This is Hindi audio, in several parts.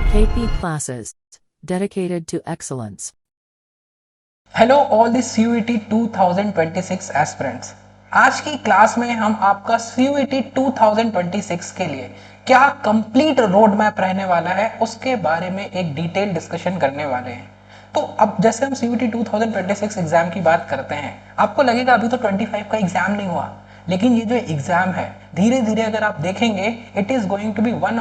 KP classes dedicated to excellence. Hello all the CUET 2026 aspirants. आज की क्लास में हम आपका CUET 2026 के लिए क्या कंप्लीट रोड मैप रहने वाला है उसके बारे में एक डिटेल डिस्कशन करने वाले हैं। तो अब जैसे हम CUET 2026 एग्जाम की बात करते हैं, आपको लगेगा अभी तो 25 का एग्जाम नहीं हुआ, लेकिन ये जो एग्जाम है धीरे धीरे अगर आप देखेंगे it is going to be one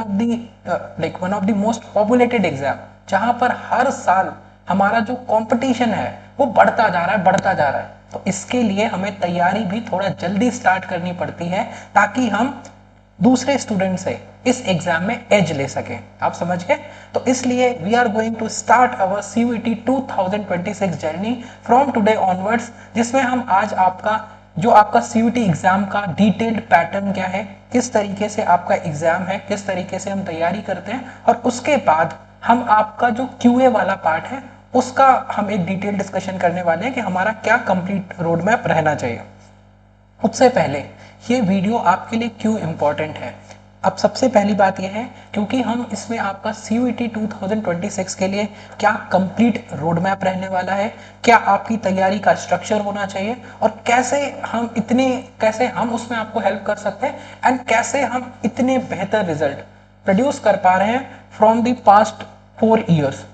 of the most populated exam, जहां पर हर साल हमारा जो कंपटीशन है वो बढ़ता जा रहा है बढ़ता जा रहा है। तो इसके लिए हमें तैयारी भी थोड़ा जल्दी स्टार्ट करनी पड़ती है ताकि हम दूसरे स्टूडेंट से इस एग्जाम में एज ले सकें। आप समझ गए? तो इसलिए we are going to start our CUET 2026 journey from today onwards, जिसमें हम आज आपका CUET एग्जाम का डिटेल्ड पैटर्न क्या है, किस तरीके से आपका एग्जाम है, किस तरीके से हम तैयारी करते हैं, और उसके बाद हम आपका जो QA वाला पार्ट है उसका हम एक डिटेल डिस्कशन करने वाले हैं कि हमारा क्या कंप्लीट रोड मैप रहना चाहिए। उससे पहले ये वीडियो आपके लिए क्यों इंपॉर्टेंट है, अब सबसे पहली बात यह है क्योंकि हम इसमें आपका CUET 2026 के लिए क्या कंप्लीट रोड मैप रहने वाला है, क्या आपकी तैयारी का स्ट्रक्चर होना चाहिए, और कैसे हम उसमें आपको हेल्प कर सकते हैं, एंड कैसे हम इतने बेहतर रिजल्ट प्रोड्यूस कर पा रहे हैं फ्रॉम द पास्ट 4 ईयर्स।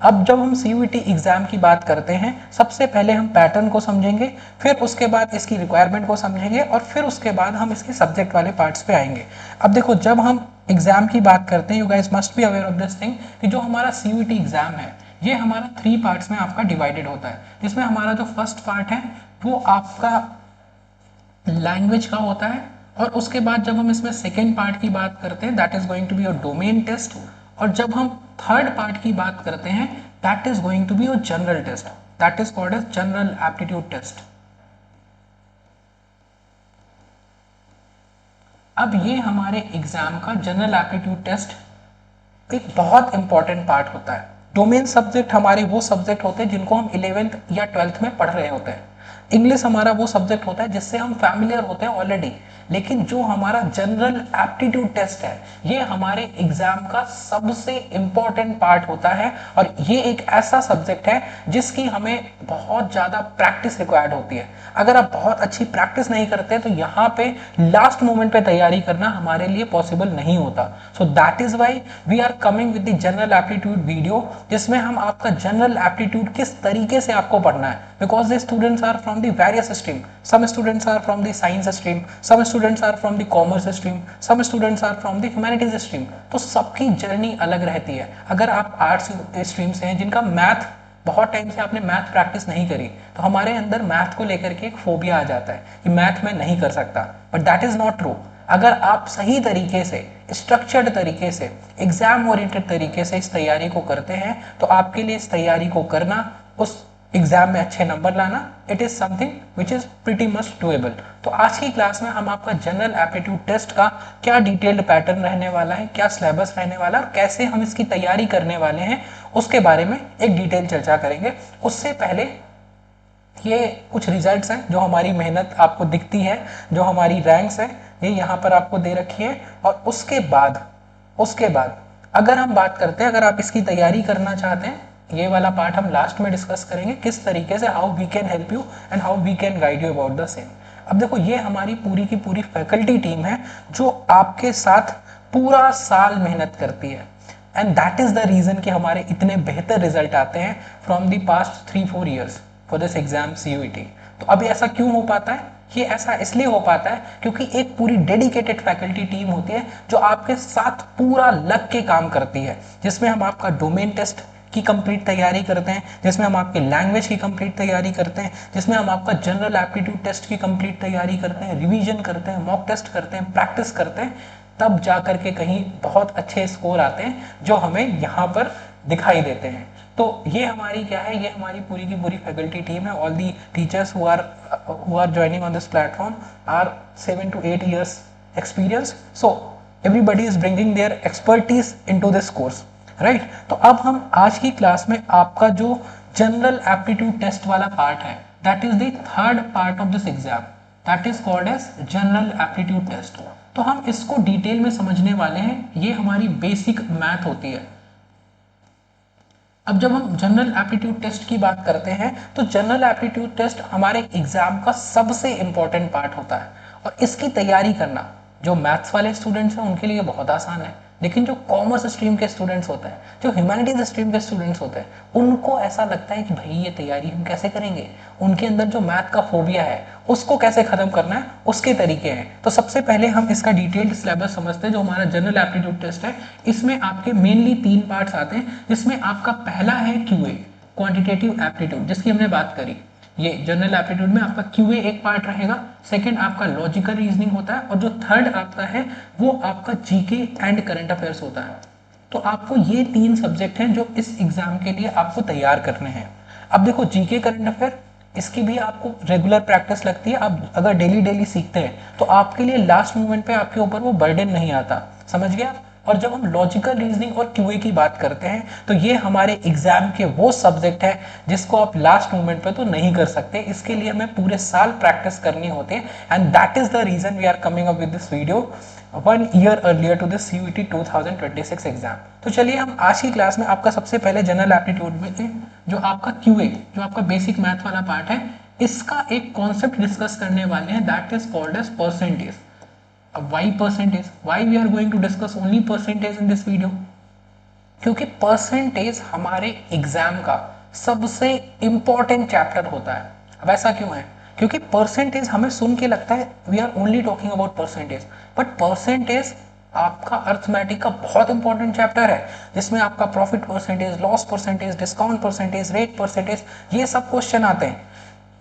अब जब हम CUET एग्जाम की बात करते हैं, सबसे पहले हम पैटर्न को समझेंगे, फिर उसके बाद इसकी रिक्वायरमेंट को समझेंगे, और फिर उसके बाद हम इसके सब्जेक्ट वाले पार्ट्स पे आएंगे। अब देखो, जब हम एग्जाम की बात करते हैं, you guys must be aware of this thing कि जो हमारा CUET एग्जाम है ये हमारा 3 पार्ट्स में आपका डिवाइडेड होता है, जिसमें हमारा जो फर्स्ट पार्ट है वो आपका लैंग्वेज का होता है, और उसके बाद जब हम इसमें सेकेंड पार्ट की बात करते हैं that is going to be your domain test, और जब हम थर्ड पार्ट की बात करते हैं that is going to be your general test, that is called as general aptitude test. अब ये हमारे एग्जाम का जनरल एप्टीट्यूड टेस्ट एक बहुत इंपॉर्टेंट पार्ट होता है। डोमेन सब्जेक्ट हमारे वो सब्जेक्ट होते हैं जिनको हम 11th या 12th में पढ़ रहे होते हैं। इंग्लिश हमारा वो सब्जेक्ट होता है जिससे हम फैमिलियर होते हैं ऑलरेडी, लेकिन जो हमारा जनरल एप्टीट्यूड टेस्ट है ये हमारे एग्जाम का सबसे इंपॉर्टेंट पार्ट होता है, और ये एक ऐसा सब्जेक्ट है जिसकी हमें बहुत ज़्यादा प्रैक्टिस रिक्वायर्ड होती है। अगर आप बहुत अच्छी प्रैक्टिस नहीं करते तो यहाँ पे लास्ट मोमेंट पे तैयारी करना हमारे लिए पॉसिबल नहीं होता। So that is why we are coming with the general aptitude video, जिसमें हम आपका जनरल एप्टीट्यूड किस तरीके से आपको पढ़ना है, because the students are from the various stream, some students are from the science stream, some students are from the commerce stream, some students are from the humanities stream. तो सबकी जर्नी अलग रहती है। अगर आप आर्ट्स स्ट्रीम से हैं जिनका मैथ बहुत टाइम से आपने मैथ प्रैक्टिस नहीं करी, तो हमारे अंदर मैथ को लेकर के एक फोबिया आ जाता है कि मैथ में नहीं कर सकता, but that is not true. अगर आप सही तरीके से, स्ट्रक्चर्ड तरीके से, एग्जाम ओरिएंटेड तरीके से इस तैयारी को करते हैं तो आपके लिए इस तैयारी को करना, उस एग्जाम में अच्छे नंबर लाना, it is something which is pretty much doable. तो आज की क्लास में हम आपका जनरल एप्टीट्यूड टेस्ट का क्या डिटेल्ड पैटर्न रहने वाला है, क्या सिलेबस रहने वाला है, और कैसे हम इसकी तैयारी करने वाले हैं उसके बारे में एक डिटेल चर्चा करेंगे। उससे पहले ये कुछ रिजल्ट्स हैं जो हमारी मेहनत आपको दिखती है, जो हमारी रैंक्स है ये यहाँ पर आपको दे रखी है। और उसके बाद अगर हम बात करते हैं, अगर आप इसकी तैयारी करना चाहते हैं, ये वाला पार्ट हम लास्ट में डिस्कस करेंगे किस तरीके से how we can help you and how we can guide you about the same. अब देखो, ये हमारी पूरी की पूरी फैकल्टी टीम है जो आपके साथ पूरा साल मेहनत करती है, and that is the reason कि हमारे इतने बेहतर रिजल्ट आते हैं from the past 3-4 years for this exam CUET। तो अभी ऐसा क्यों हो पाता है? ये ऐसा इसलिए हो पाता है क्योंकि एक पूरी डेडिकेटेड फैकल्टी टीम होती है जो आपके साथ पूरा लग के काम करती है, जिसमें हम आपका डोमेन टेस्ट की कंप्लीट तैयारी करते हैं, जिसमें हम आपके लैंग्वेज की कंप्लीट तैयारी करते हैं, जिसमें हम आपका जनरल एप्टीट्यूड टेस्ट की कंप्लीट तैयारी करते हैं, रिवीजन करते हैं, मॉक टेस्ट करते हैं, प्रैक्टिस करते हैं, तब जा करके कहीं बहुत अच्छे स्कोर आते हैं जो हमें यहाँ पर दिखाई देते हैं। तो ये हमारी क्या है, ये हमारी पूरी की पूरी फैकल्टी टीम है। All the teachers who are joining on this platform are 7 to 8 years experience, so everybody is bringing their expertise into this course, राइट। तो अब हम आज की क्लास में आपका जो जनरल एप्टीट्यूड टेस्ट वाला पार्ट है that is the third part of this exam, that is called as general aptitude test. तो हम इसको डिटेल में समझने वाले हैं। ये हमारी बेसिक मैथ होती है, अब जब हम जनरल एप्टीट्यूड टेस्ट की बात करते हैं तो जनरल एप्टीट्यूड टेस्ट हमारे एग्जाम का सबसे इंपॉर्टेंट पार्ट होता है और इसकी तैयारी करना जो मैथ्स वाले स्टूडेंट्स हैं उनके लिए बहुत आसान है, लेकिन जो कॉमर्स स्ट्रीम के स्टूडेंट्स होते हैं, जो ह्यूमैनिटीज स्ट्रीम के स्टूडेंट्स होते हैं, उनको ऐसा लगता है कि भाई ये तैयारी हम कैसे करेंगे, उनके अंदर जो मैथ का फोबिया है उसको कैसे खत्म करना है उसके तरीके हैं। तो सबसे पहले हम इसका डिटेल्ड सिलेबस समझते हैं जो हमारा जनरल एप्टीट्यूड टेस्ट है। इसमें आपके मेनली 3 पार्ट्स आते हैं, जिसमें आपका पहला है क्यूए, क्वांटिटेटिव एप्टीट्यूड, जिसकी हमने बात करी। ये जनरल एप्टीट्यूड में आपका क्यूए एक पार्ट रहेगा, सेकंड आपका लॉजिकल रीजनिंग होता है और जो थर्ड आपका है वो आपका जीके एंड करंट अफेयर्स होता है। तो आपको ये 3 सब्जेक्ट हैं जो इस एग्जाम के लिए आपको तैयार करने हैं। अब देखो जीके करंट अफेयर, इसकी भी आपको रेगुलर प्रैक्टिस लगती है। आप अगर डेली डेली सीखते हैं तो आपके लिए लास्ट मोमेंट पे आपके ऊपर वो बर्डन नहीं आता, समझ गए आप। और जब हम लॉजिकल रीजनिंग और क्यूए की बात करते हैं तो ये हमारे एग्जाम के वो सब्जेक्ट है जिसको आप लास्ट मोमेंट पे तो नहीं कर सकते, इसके लिए हमें पूरे साल प्रैक्टिस करनी होती है। And that is the reason we are coming up with this video 1 year earlier to this CUET 2026 exam. तो चलिए हम आज की क्लास में आपका सबसे पहले जनरल एप्टीट्यूड में जो आपका क्यूए, जो आपका बेसिक मैथ वाला पार्ट है, इसका एक कॉन्सेप्ट डिस्कस करने वाले हैं, that is called as percentage. अब why percentage, why we are going to discuss only percentage in this video? क्योंकि परसेंटेज हमारे एग्जाम का सबसे इंपॉर्टेंट चैप्टर होता है। अब ऐसा क्यों है? क्योंकि परसेंटेज हमें सुन के लगता है we are only talking about percentage, but percentage आपका अर्थमेटिक का बहुत इंपॉर्टेंट चैप्टर है, जिसमें आपका profit percentage, loss percentage, discount percentage, rate percentage, ये सब क्वेश्चन आते हैं।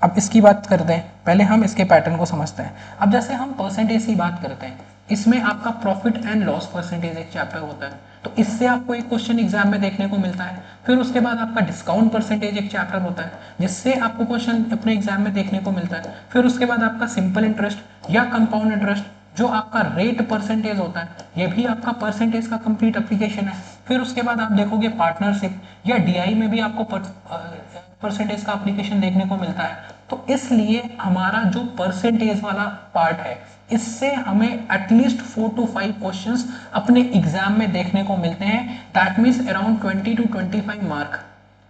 अब इसकी बात करते हैं, पहले हम इसके पैटर्न को समझते हैं। अब जैसे हम परसेंटेज की बात करते हैं, इसमें आपका प्रॉफिट एंड लॉस परसेंटेज एक चैप्टर होता है, तो इससे आपको एक क्वेश्चन एग्जाम में देखने को मिलता है। फिर उसके बाद आपका डिस्काउंट परसेंटेज एक चैप्टर होता है, जिससे आपको क्वेश्चन अपने एग्जाम में देखने को मिलता है। फिर उसके बाद आपका सिंपल इंटरेस्ट या कंपाउंड इंटरेस्ट, जो आपका रेट परसेंटेज होता है, ये भी आपका परसेंटेज का कंप्लीट एप्लीकेशन है। फिर उसके बाद आप देखोगे पार्टनरशिप या डीआई में भी आपको परसेंटेज का एप्लीकेशन देखने को मिलता है। तो इसलिए हमारा जो परसेंटेज वाला पार्ट है, इससे हमें एटलीस्ट 4 to 5 क्वेश्चंस अपने एग्जाम में देखने को मिलते हैं। That means around 20 to 25 mark.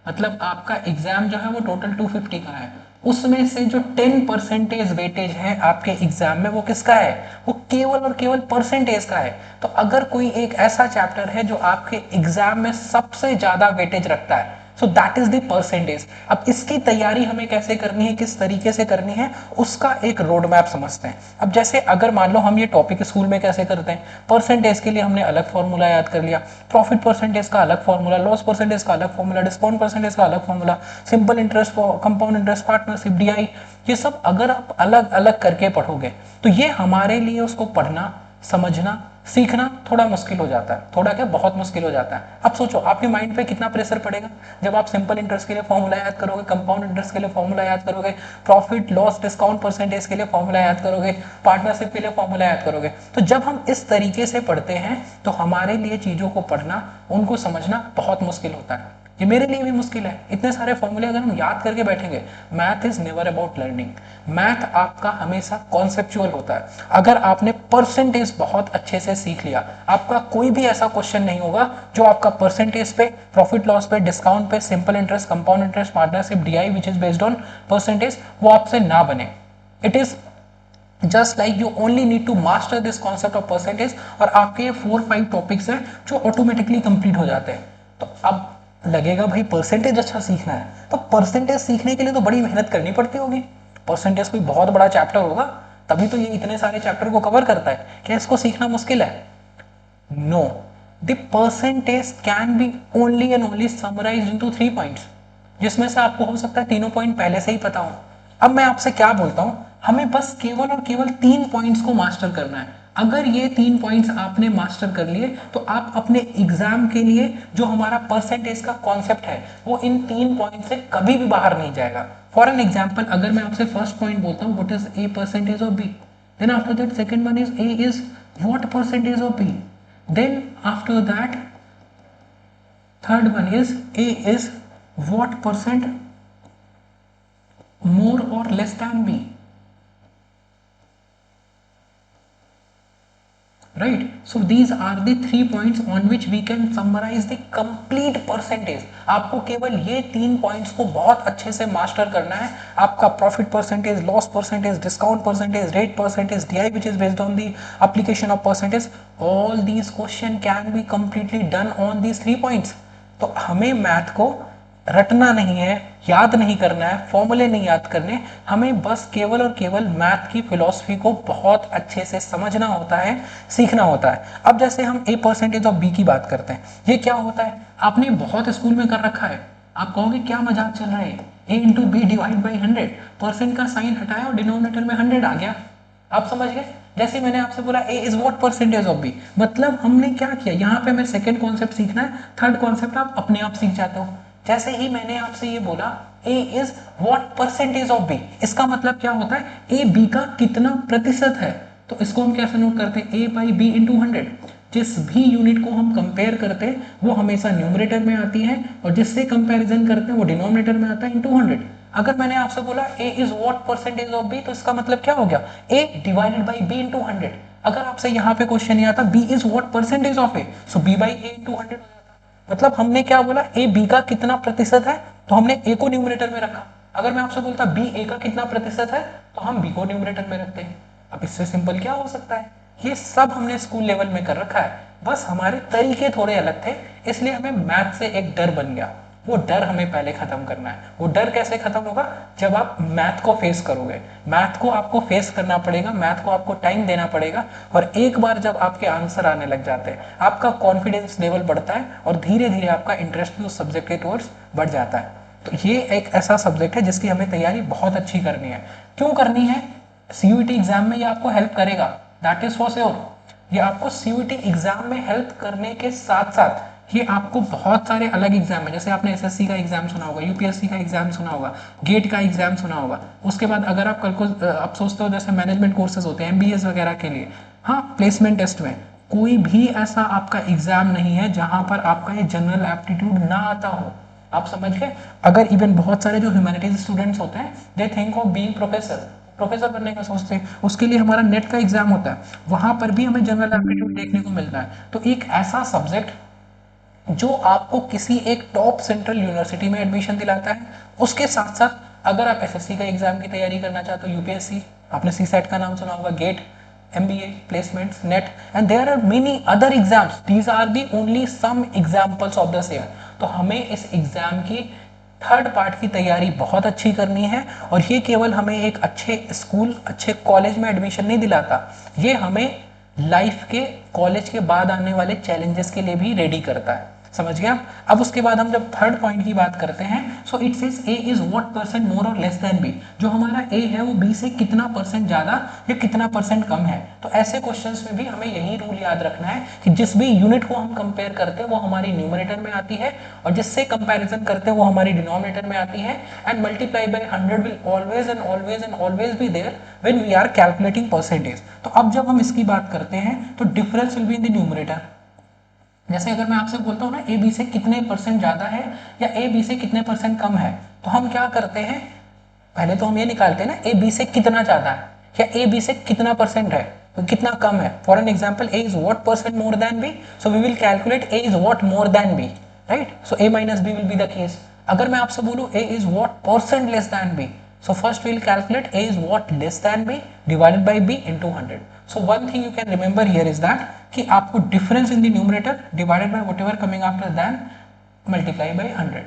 मतलब आपका एग्जाम जो है वो टोटल 250 का है, उसमें से जो 10% वेटेज है आपके एग्जाम में वो किसका है? वो केवल और केवल परसेंटेज का है। तो अगर कोई एक ऐसा चैप्टर है जो आपके एग्जाम में सबसे ज्यादा वेटेज रखता है, सो दैट इज द परसेंटेज। अब इसकी तैयारी हमें कैसे करनी है, किस तरीके से करनी है, उसका एक रोड मैप समझते हैं। अब जैसे अगर मान लो हम ये टॉपिक स्कूल में कैसे करते हैं, परसेंटेज के लिए हमने अलग फॉर्मूला याद कर लिया, प्रॉफिट परसेंटेज का अलग फॉर्मूला, लॉस परसेंटेज का अलग फॉर्मूला, डिस्काउंट परसेंटेज का अलग formula, simple interest, compound interest, partnership, DI, ये सब अगर आप अलग अलग करके पढ़ोगे तो ये हमारे लिए उसको पढ़ना, समझना, सीखना थोड़ा मुश्किल हो जाता है। थोड़ा क्या, बहुत मुश्किल हो जाता है। अब सोचो आपके माइंड पे कितना प्रेशर पड़ेगा जब आप सिंपल इंटरेस्ट के लिए फॉर्मूला याद करोगे, कंपाउंड इंटरेस्ट के लिए फॉर्मूला याद करोगे, प्रॉफिट लॉस डिस्काउंट परसेंटेज के लिए फॉर्मूला याद करोगे, पार्टनरशिप के लिए फॉर्मूला याद करोगे। तो जब हम इस तरीके से पढ़ते हैं तो हमारे लिए चीजों को पढ़ना, उनको समझना बहुत मुश्किल होता है। ये मेरे लिए भी मुश्किल है, इतने सारे फॉर्मूले अगर हम याद करके बैठेंगे। Math is never about learning, math आपका हमेशा कॉन्सेप्चुअल होता है। अगर आपने परसेंटेज बहुत अच्छे से सीख लिया, आपका कोई भी ऐसा क्वेश्चन नहीं होगा जो आपका परसेंटेज पे, प्रॉफिट लॉस पे, डिस्काउंट पे, simple interest, compound interest, partnership, DI which is based on percentage, वो आपसे ना बने। It is just like you only need to master this concept of percentage, और आपके 4-5 टॉपिक्स हैं जो ऑटोमेटिकली कंप्लीट हो जाते हैं। तो अब लगेगा भाई परसेंटेज अच्छा सीखना है, तो परसेंटेज सीखने के लिए तो बड़ी मेहनत करनी पड़ती होगी। परसेंटेज कोई बहुत बड़ा चैप्टर होगा तभी तो ये इतने सारे चैप्टर को कवर करता है, क्या इसको सीखना मुश्किल है? No, the percentage can be only and only summarized into 3 points, जिसमें से आपको हो सकता है तीनों पॉइंट पहले से ही पता हो। अब मैं आपसे क्या बोलता हूं, हमें बस केवल और केवल 3 पॉइंट्स को मास्टर करना है। अगर ये 3 पॉइंट्स आपने मास्टर कर लिए तो आप अपने एग्जाम के लिए जो हमारा परसेंटेज का कॉन्सेप्ट है वो इन 3 पॉइंट से कभी भी बाहर नहीं जाएगा। फॉर एन एग्जाम्पल, अगर मैं आपसे फर्स्ट पॉइंट बोलता हूँ what is A percentage of B, then after that second one is A is what percentage of B, then after that third one is a is what percent more or less than b, right? So these are the 3 points on which we can summarize the complete percentage. आपको केवल ये 3 पॉइंट्स को बहुत अच्छे से मास्टर करना है. आपका profit percentage, loss percentage, discount percentage, rate percentage, DI which is based on the application of percentage, all these question can be completely done on these 3 points. तो हमें मैथ को रटना नहीं है, याद नहीं करना है, फॉर्मूले नहीं याद करने, हमें बस केवल और केवल मैथ की फिलॉसफी को बहुत अच्छे से समझना होता है, सीखना होता है. अब जैसे हम a परसेंटेज ऑफ b की बात करते हैं, ये क्या होता है? आपने बहुत स्कूल में कर रखा है. आप कहोगे क्या मजाक चल रहा है, a into B divide by 100, percent का साइन हटाया और डिनोमिनेटर में 100 आ गया. आप समझ गए? जैसे मैंने आपसे बोला a is what percentage of b, मतलब हमने क्या किया, यहाँ पे हमें सेकंड कॉन्सेप्ट सीखना है, थर्ड कॉन्सेप्ट आप अपने आप सीख जाते हो. जैसे ही मैंने आपसे ये बोला a is what percentage of b, इसका मतलब क्या होता है, a b का कितना प्रतिशत है. तो इसको हम कैसे नोट करते हैं, a बाई b इंटू 100. जिस भी यूनिट को हम कंपेयर करते हैं वो हमेशा न्यूमरेटर में आती है और जिससे कंपैरिजन करते हैं वो डिनोमिनेटर में आता है इंटू 100. अगर मैंने आपसे बोला a is what percentage of b, तो इसका मतलब क्या हो गया, a divided by b into 100. अगर आपसे यहाँ पे क्वेश्चन नहीं आता b is what percentage of a, so b by a into 100. मतलब हमने क्या बोला, a b का कितना प्रतिशत है, तो हमने a को न्यूमरेटर में रखा. अगर मैं आपसे बोलता b a का कितना प्रतिशत है, तो हम b को न्यूमरेटर में रखते हैं. अब इससे सिंपल क्या हो सकता है, ये सब हमने स्कूल लेवल में कर रखा है, बस हमारे तरीके थोड़े अलग थे, इसलिए हमें मैथ से एक डर बन गया. वो डर हमें पहले खत्म करना है. वो डर कैसे खत्म होगा, जब आप मैथ को फेस करोगे. मैथ को आपको फेस करना पड़ेगा, मैथ को आपको टाइम देना पड़ेगा, और एक बार जब आपके आंसर आने लग जाते हैं, आपका कॉन्फिडेंस लेवल बढ़ता है और धीरे धीरे आपका इंटरेस्ट भी उस सब्जेक्ट के टुवर्ड्स बढ़ जाता है. तो ये एक ऐसा सब्जेक्ट है जिसकी हमें तैयारी बहुत अच्छी करनी है. क्यों करनी है, CUET एग्जाम में ये आपको हेल्प करेगा, दैट इज फॉर श्योर. ये आपको CUET एग्जाम में हेल्प करने के साथ साथ ये आपको बहुत सारे अलग एग्जाम है, जैसे आपने SSC का एग्जाम सुना होगा, UPSC का एग्जाम सुना होगा, गेट का एग्जाम सुना होगा. उसके बाद अगर आप कल को आप सोचते हो जैसे मैनेजमेंट कोर्सेज होते हैं MBAs वगैरह के लिए, हाँ प्लेसमेंट टेस्ट में कोई भी ऐसा आपका एग्जाम नहीं है जहां पर आपका ये जनरल एप्टीट्यूड ना आता हो. आप समझ गए? अगर इवन बहुत सारे जो ह्यूमैनिटीज स्टूडेंट्स होते हैं, they think of being professor बनने का सोचते हैं, उसके लिए हमारा नेट का एग्जाम होता है, वहां पर भी हमें जनरल एप्टीट्यूड देखने को मिलता है. तो एक ऐसा सब्जेक्ट जो आपको किसी एक टॉप सेंट्रल यूनिवर्सिटी में एडमिशन दिलाता है, उसके साथ साथ अगर आप SSC का एग्जाम की तैयारी करना चाहते हो, UPSC, आपने CSAT का नाम सुना होगा, GATE, MBA, placements, NET, and there are many other exams, these are the only some examples of the same. तो हमें इस एग्जाम की थर्ड पार्ट की तैयारी बहुत अच्छी करनी है, और ये केवल हमें एक अच्छे स्कूल, अच्छे कॉलेज में एडमिशन नहीं दिलाता, ये हमें लाइफ के, कॉलेज के बाद आने वाले चैलेंजेस के लिए भी रेडी करता है. समझ गया? अब उसके बाद हम जब थर्ड पॉइंट की बात करते हैं, so it says a is what percent मोर और लेस देन b. जो हमारा a है वो b से कितना परसेंट ज्यादा या कितना परसेंट कम है. तो ऐसे क्वेश्चंस में भी हमें यही रूल याद रखना है कि जिस भी यूनिट को हम कंपेयर करते हैं वो हमारी न्यूमरेटर में आती है, और जिससे कंपैरिजन करते हैं वो हमारी डिनोमिनेटर में आती है. And multiply by 100 will always and always and always be there when we are calculating percentage. तो अब जब हम इसकी बात करते हैं तो difference will be in the numerator. जैसे अगर मैं आपसे बोलता हूँ ना a b से कितने परसेंट ज्यादा है या a b से कितने परसेंट कम है, तो हम क्या करते हैं, पहले तो हम ये निकालते हैं ना a b से कितना ज्यादा है या a b से कितना परसेंट है, तो कितना कम है. For an example a is what percent more than b, so we will calculate a is what more than b, right. So a minus b will be the case. अगर मैं आपसे बोलूँ a is what percent less than b, so first we'll calculate a is what less than b divided by b into 100. So one thing you can remember here is that कि आपको difference in the numerator divided by whatever coming after than multiply by 100.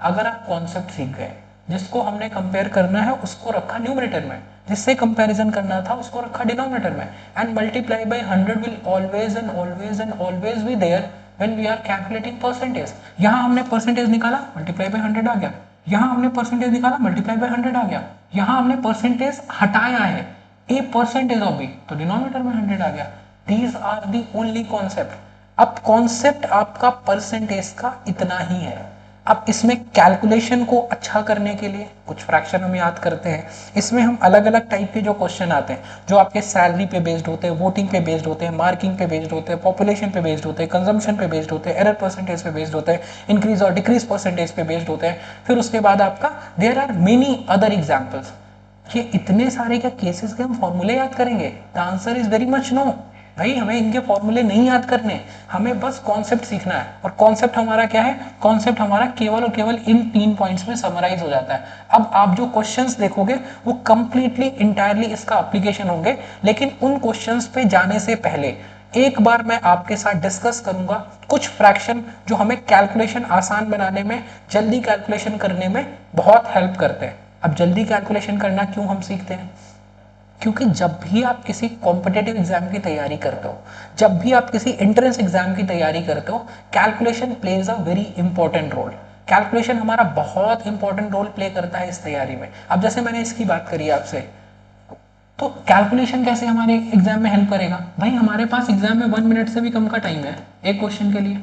अगर आप concept सीख गए, जिसको हमने compare करना है उसको रखा numerator में, जिससे comparison करना था उसको रखा denominator में, and multiply by 100 will always and always and always be there when we are calculating percentage. यहाँ हमने percentage निकाला, multiply by 100 आ गया. यहाँ हमने परसेंटेज निकाला, मल्टीप्लाई बाय 100 आ गया. यहाँ हमने परसेंटेज हटाया है, a परसेंटेज ऑफ b, तो डिनोमिनेटर में 100 आ गया. These are the only concept. अब कॉन्सेप्ट आपका परसेंटेज का इतना ही है. अब इसमें कैलकुलेशन को अच्छा करने के लिए कुछ फ्रैक्शन हम याद करते हैं. इसमें हम अलग अलग टाइप के जो क्वेश्चन आते हैं, जो आपके सैलरी पे बेस्ड होते हैं, वोटिंग पे बेस्ड होते हैं, मार्किंग पे बेस्ड होते हैं, पॉपुलेशन पे बेस्ड होते हैं, कंजम्पशन पे बेस्ड होते हैं, एरर परसेंटेज पे बेस्ड होते हैं, इंक्रीज और डिक्रीज परसेंटेज पे बेस्ड होते हैं. फिर उसके बाद आपका there are many other examples. ये इतने सारे क्या केसेस के हम फॉर्मूले याद करेंगे? The answer is very much no. भाई हमें इनके फॉर्मूले नहीं याद करने, हमें बस कॉन्सेप्ट सीखना है। और कॉन्सेप्ट हमारा क्या है, कॉन्सेप्ट हमारा केवल और केवल इन 3 पॉइंट्स में समराइज हो जाता है। अब आप जो क्वेश्चंस देखोगे वो कंप्लीटली इंटायरली इसका एप्लीकेशन होंगे, लेकिन उन क्वेश्चंस पे जाने से पहले एक बार मैं आपके साथ डिस्कस करूंगा कुछ फ्रैक्शन जो हमें कैलकुलेशन आसान बनाने में, जल्दी कैलकुलेशन करने में बहुत हेल्प करते हैं। अब जल्दी कैलकुलेशन करना क्यों हम सीखते हैं, क्योंकि जब भी आप किसी कॉम्पिटेटिव एग्जाम की तैयारी करते हो, जब भी आप किसी एंट्रेंस एग्जाम की तैयारी करते हो, calculation plays a very important role. Calculation हमारा बहुत इंपॉर्टेंट रोल प्ले करता है इस तैयारी में। अब जैसे मैंने इसकी बात करी आपसे, तो कैलकुलेशन कैसे हमारे एग्जाम में हेल्प करेगा, भाई हमारे पास एग्जाम में 1 मिनट से भी कम का टाइम है एक क्वेश्चन के लिए।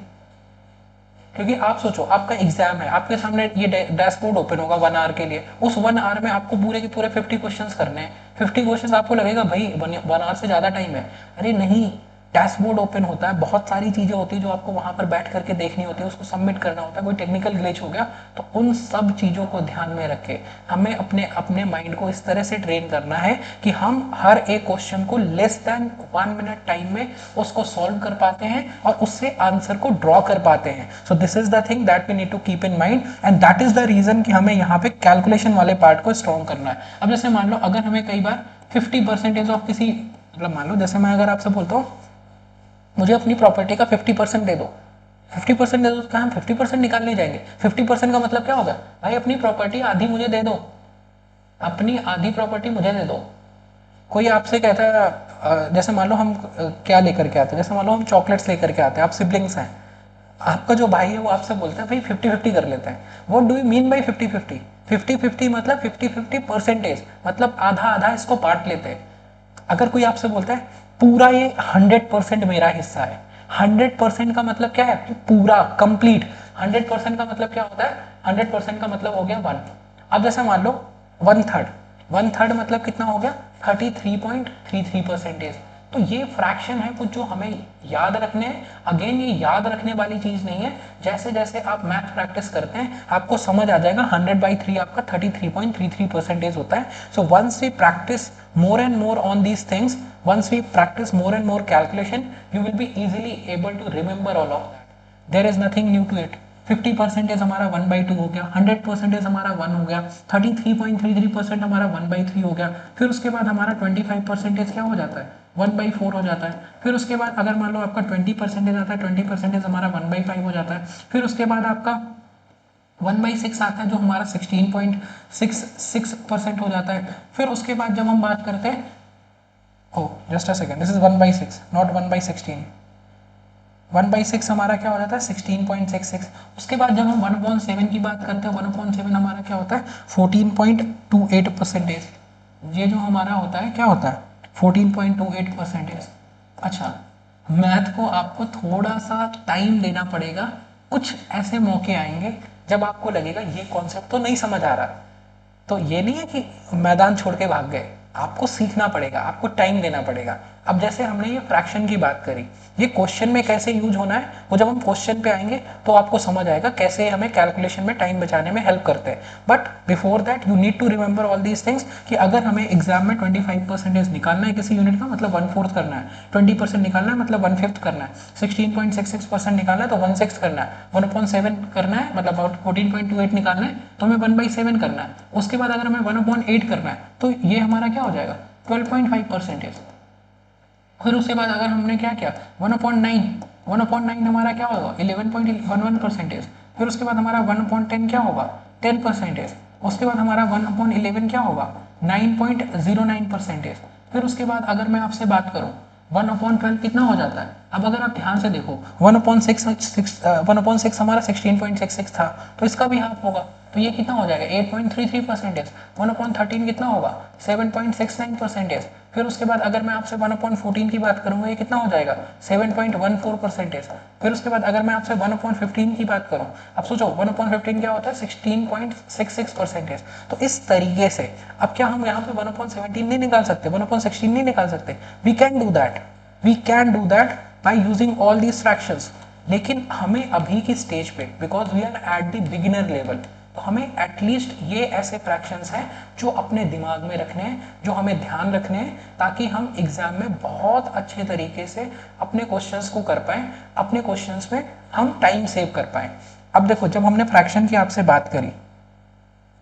क्योंकि आप सोचो आपका एग्जाम है, आपके सामने ये डैशबोर्ड ओपन होगा 1 आवर के लिए, उस 1 आवर में आपको पूरे के पूरे 50 क्वेश्चंस करने हैं। 50 क्वेश्चंस आपको लगेगा भाई 1 आवर से ज़्यादा टाइम है, अरे नहीं, डैशबोर्ड ओपन होता है, बहुत सारी चीज़ें होती है जो आपको वहाँ पर बैठ करके देखनी होती है, उसको सबमिट करना होता है, कोई टेक्निकल ग्लिच हो गया तो उन सब चीज़ों को ध्यान में रखे हमें अपने अपने माइंड को इस तरह से ट्रेन करना है कि हम हर एक क्वेश्चन को लेस देन 1 मिनट टाइम में उसको सॉल्व कर पाते हैं और उससे आंसर को ड्रॉ कर पाते हैं। So this is the thing that we need to keep in mind and that is the reason कि हमें यहाँ पे कैलकुलेशन वाले पार्ट को स्ट्रॉन्ग करना है। अब जैसे मान लो अगर हमें कई बार 50% ऑफ किसी, मतलब मान लो जैसे मैं अगर आपसे बोलता हूँ मुझे अपनी प्रॉपर्टी का 50% दे दो, 50% दे दो, तो क्या हम 50% निकालने जाएंगे? 50% का मतलब क्या होगा, भाई अपनी प्रॉपर्टी आधी मुझे दे दो, अपनी आधी प्रॉपर्टी मुझे दे दो। कोई आपसे कहता है जैसे मान लो हम क्या लेकर के आते हैं, जैसे मान लो हम चॉकलेट्स लेकर के आते हैं, आप सिबलिंग्स हैं, आपका जो भाई है वो आपसे बोलता है भाई 50-50 कर लेते हैं। What do you mean by 50-50? 50-50 मतलब 50-50%, मतलब आधा आधा इसको बांट लेते हैं। अगर कोई आपसे बोलता है पूरा ये 100% मेरा हिस्सा है, 100% का मतलब क्या है, पूरा कंप्लीट। 100% का मतलब क्या होता है, 100% का मतलब हो गया 1। अब जैसे मान लो 1/3, 1/3 मतलब कितना हो गया, 33.33%। तो ये फ्रैक्शन है कुछ जो हमें याद रखने हैं। अगेन ये याद रखने वाली चीज नहीं है, जैसे जैसे आप मैथ प्रैक्टिस करते हैं आपको समझ आ जाएगा 100/3 आपका 33.33% होता है। So once we practice more and more on these things, once we practice more and more calculation, you will be easily able to remember all of that. There is nothing new to it. 50% हमारा 1/2 हो गया, 100% हमारा 1 हो गया, 33.33% हमारा 1/3 हो गया, फिर उसके बाद हमारा 25% क्या हो जाता है, 1/4 हो जाता है। फिर उसके बाद अगर मान लो आपका 20% आता है, 20% हमारा 1/5 हो जाता है। फिर उसके बाद आपका 1/6 आता है जो हमारा 16.66% हो जाता है। फिर उसके बाद जब हम बात करते हैं, just a second, this is 1/6 not 1/16, 1/6 हमारा क्या हो जाता है 16.66। उसके बाद जब हम 1/7 की बात करते हैं, 1/7 हमारा क्या होता है 14.28%। ये जो हमारा होता है क्या होता है 14.28%। अच्छा, मैथ को आपको थोड़ा सा टाइम देना पड़ेगा, कुछ ऐसे मौके आएंगे जब आपको लगेगा ये कॉन्सेप्ट तो नहीं समझ आ रहा। तो ये नहीं है कि मैदान छोड़ के भाग गए, आपको सीखना पड़ेगा, आपको टाइम देना पड़ेगा। अब जैसे हमने ये फ्रैक्शन की बात करी, ये क्वेश्चन में कैसे यूज होना है वो जब हम क्वेश्चन पे आएंगे तो आपको समझ आएगा कैसे हमें कैलकुलेशन में टाइम बचाने में हेल्प करते हैं। But before that you need to remember all these things कि अगर हमें एग्जाम में 25% निकालना है किसी यूनिट का मतलब 1/4 करना है, 20% निकालना है मतलब 1/5 करना है, 16.66% निकालना है तो 1/6 करना है, 1/7 करना है मतलब 14.28 निकालना है तो हमें 1/7 करना है। उसके बाद अगर हमें 1/8 करना है तो ये हमारा क्या हो जाएगा 12.5%। फिर उसके बाद अगर हमने क्या किया 1/9, 1/9 हमारा क्या होगा 11.11%। फिर उसके बाद हमारा 1/10 क्या होगा 10%। उसके बाद हमारा 1/11 क्या होगा 9.09%। फिर उसके बाद अगर मैं आपसे बात करूं 1/12 कितना हो जाता है। अब अगर आप ध्यान से देखो 1/6 हमारा 16.66 था तो इसका भी हाफ होगा तो ये कितना हो जाएगा 8.33%। 1/13 कितना होगा 7.69%। फिर उसके बाद अगर मैं आपसे 1/14 की बात करूंगा ये कितना हो जाएगा 7.14%। फिर उसके बाद अगर मैं आपसे 1/15 की बात करूं, अब सोचो 1/15 क्या होता है 16.66%। तो इस तरीके से अब क्या हम यहाँ पे 1/17 नहीं निकाल सकते, 1/16 नहीं निकाल सकते? We can do that, we can do that by using all these fractions. लेकिन हमें अभी की स्टेज पे because we are at the beginner level, तो हमें एटलीस्ट ये ऐसे फ्रैक्शंस हैं जो अपने दिमाग में रखने हैं, जो हमें ध्यान रखने हैं, ताकि हम एग्जाम में बहुत अच्छे तरीके से अपने क्वेश्चंस को कर पाएं, अपने क्वेश्चंस में हम टाइम सेव कर पाएं। अब देखो, जब हमने फ्रैक्शन की आपसे बात करी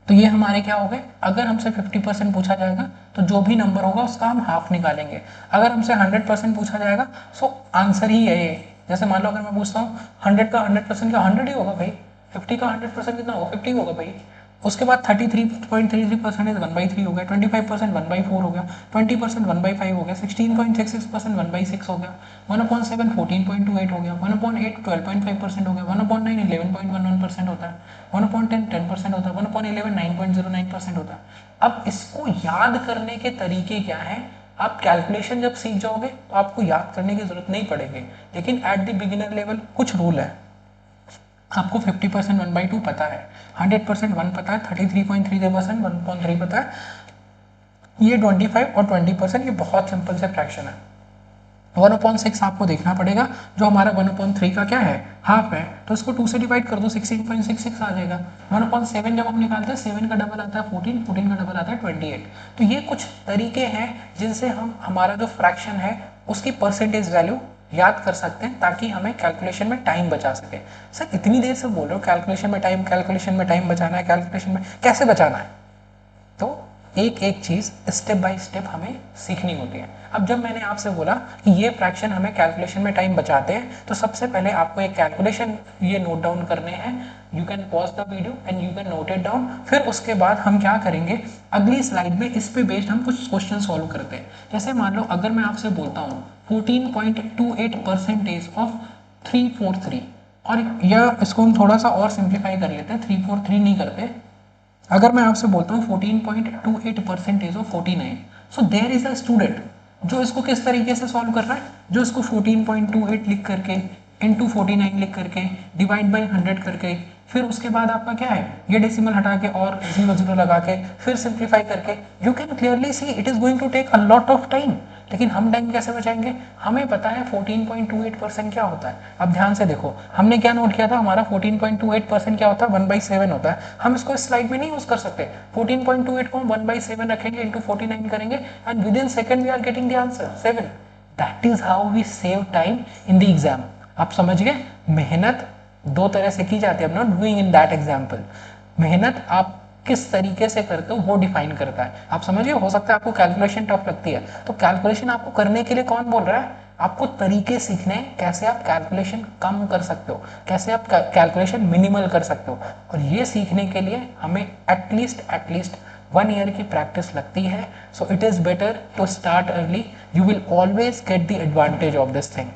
तो ये हमारे क्या हो गए, अगर हमसे 50% पूछा जाएगा तो जो भी नंबर होगा उसका हम हाफ निकालेंगे। अगर हमसे 100% पूछा जाएगा सो आंसर ही है ये। जैसे मान लो अगर मैं पूछता हूँ 100 का 100% क्या 100 ही होगा भाई, 50 का 100% कितना होगा, 50 होगा भाई। उसके बाद 33.33% 1/3 हो गया, 25% 1/4 हो गया, 20% 1/5 हो गया, 16.66% 1/6 हो गया, 1/7 14.28 हो गया, 1/8 12.5% हो गया, 1/9 11.11% होता है, 1/10 10% होता है, 1/11 9.09% होता है। अब इसको याद करने के तरीके क्या हैं? आप कैलकुलेशन जब सीख जाओगे तो आपको याद करने की जरूरत नहीं पड़ेगी, लेकिन एट द बिगिनर लेवल कुछ रूल है। आपको 50% 1/2 पता है, 100% 1 पता है, 33.33% 1/3 पता है, ये 25 और 20% ये बहुत सिंपल से फ्रैक्शन है। 1/6 आपको देखना पड़ेगा, जो हमारा 1/3 का क्या है, हाफ है, तो इसको 2 से डिवाइड कर दो, 16.66 आ जाएगा। 1/7 जब हम निकालते हैं 7 का डबल आता है 14, 14 का डबल आता है 28। तो ये कुछ तरीके हैं जिनसे हम हमारा जो फ्रैक्शन है उसकी परसेंटेज वैल्यू याद कर सकते हैं, ताकि हमें कैलकुलेशन में टाइम बचा सके। सर इतनी देर से बोल रहे हो कैलकुलेशन में टाइम, कैलकुलेशन में टाइम बचाना है, कैलकुलेशन में कैसे बचाना है? तो एक एक चीज स्टेप बाय स्टेप हमें सीखनी होती है। अब जब मैंने आपसे बोला कि ये फ्रैक्शन हमें कैलकुलेशन में टाइम बचाते हैं, तो सबसे पहले आपको एक कैलकुलेशन ये नोट डाउन करने हैं। You can pause the video and you can note it down. फिर उसके बाद हम क्या करेंगे, अगली स्लाइड में इस पे बेस्ड हम कुछ क्वेश्चन सॉल्व करते हैं। जैसे मान लो अगर मैं आपसे बोलता हूँ 14.28% ऑफ 343, और यह इसको हम थोड़ा सा और सिंप्लीफाई कर लेते हैं, 343 नहीं करते। अगर मैं आपसे बोलता हूँ 14.28% of 49, so there is a student जो इसको किस तरीके से सॉल्व कर रहा है, जो इसको 14.28 लिख करके इंटू 49 लिख करके डिवाइड बाई 100 करके, फिर उसके बाद आपका क्या है, ये डेसिमल हटा के और 0 लगा के फिर सिंप्लीफाई करके, you can clearly see it is going to take a lot of time. लेकिन हम टाइम कैसे बचाएंगे? हमें पता है 14.28% क्या होता है। अब ध्यान से देखो, हमने क्या नोट किया था, हमारा 14.28% क्या होता है, 1/7 होता है। हम इसको इस स्लाइड में नहीं यूज कर सकते। 14.28 को हम 1/7 रखेंगे, इंटू 49 करेंगे, and within second we are getting the answer 7। That is how we save time in the exam. आप समझ गए? मेहनत दो तरह से की जाती है, I am not doing in that example. मेहनत आप किस तरीके से करते हो वो डिफाइन करता है। आप समझिए, हो सकता है आपको कैलकुलेशन टफ लगती है, तो कैलकुलेशन आपको करने के लिए कौन बोल रहा है? आपको तरीके सीखने हैं कैसे आप कैलकुलेशन कम कर सकते हो, कैसे आप कैलकुलेशन मिनिमल कर सकते हो। और ये सीखने के लिए हमें एटलीस्ट 1 ईयर की प्रैक्टिस लगती है। So it is better to start early, you will always get the advantage of this thing.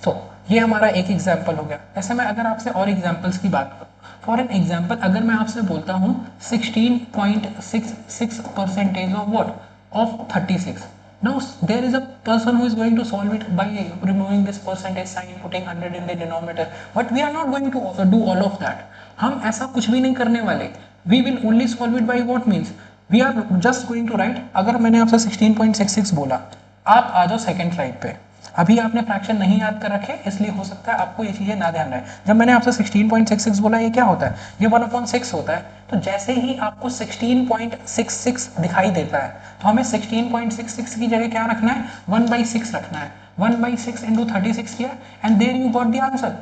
तो ये हमारा एक एग्जाम्पल हो गया। ऐसे में अगर आपसे और एग्जाम्पल्स की बात करूँ, फॉर एन एग्जाम्पल अगर मैं आपसे बोलता हूँ 16.66% of what, of 36, now there is a person who is going to solve it by removing this percentage sign, putting 100 in the denominator, but we are not going to do all of that. हम ऐसा कुछ भी नहीं करने वाले। we will only solve it by what means, we are just going to write। अगर मैंने आपसे 16.66 बोला, आप आ जाओ सेकेंड स्लाइड पे। अभी आपने फ्रैक्शन नहीं याद कर रखे, इसलिए हो सकता है आपको ये चीजें ना ध्यान रहे। जब मैंने आपसे 16.66 बोला, ये क्या होता है, ये 1/6 होता है। तो जैसे ही आपको 16.66 दिखाई देता है, तो हमें 16.66 की जगह क्या रखना है, 1/6 रखना है। 1/6 इंटू 36 किया, and there you got the answer,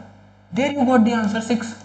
there you got the answer 6।